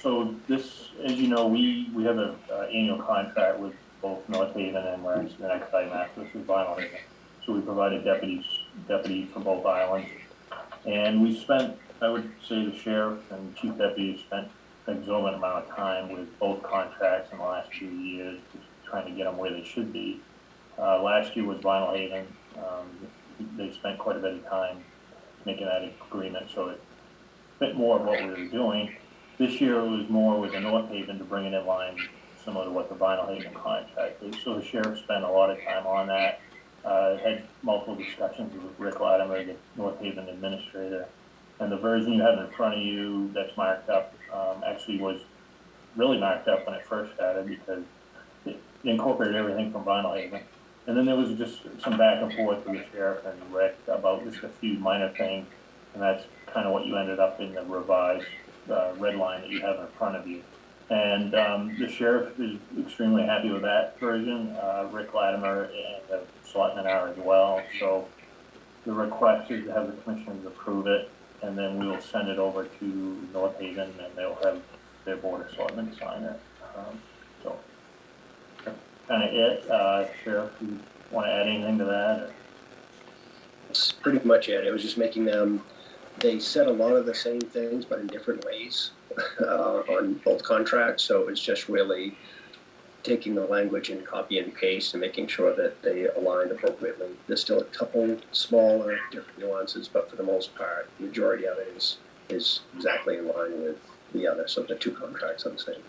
So this, as you know, we have an annual contract with both North Haven and we're actually the next item after this is Vinyl Haven. So we provided deputies for both islands. And we spent, I would say the sheriff and chief deputy spent an exorbitant amount of time with both contracts in the last 2 years, just trying to get them where they should be. Last year was Vinyl Haven. They spent quite a bit of time making that agreement so it fit more of what we were doing. This year it was more with the North Haven to bring it in line similar to what the Vinyl Haven contract is. So the sheriff spent a lot of time on that. Had multiple discussions with Rick Latimer, the North Haven administrator. And the version you have in front of you that's marked up actually was really marked up when it first started because it incorporated everything from Vinyl Haven. And then there was just some back and forth with the sheriff and Rick about just a few minor things. And that's kind of what you ended up in the revised red line that you have in front of you. And the sheriff is extremely happy with that version. Rick Latimer and the selectmen are as well. So the request is to have the commissioners approve it, and then we will send it over to North Haven, and they'll have their board of selectmen sign it. So that's kind of it. Sheriff, you want to add anything to that? Or? That's pretty much it. It was just making them. They said a lot of the same things, but in different ways on both contracts. So it's just really taking the language and copy and paste and making sure that they align appropriately. There's still a couple smaller different nuances, but for the most part, the majority of it is exactly in line with the other. So the two contracts are the same.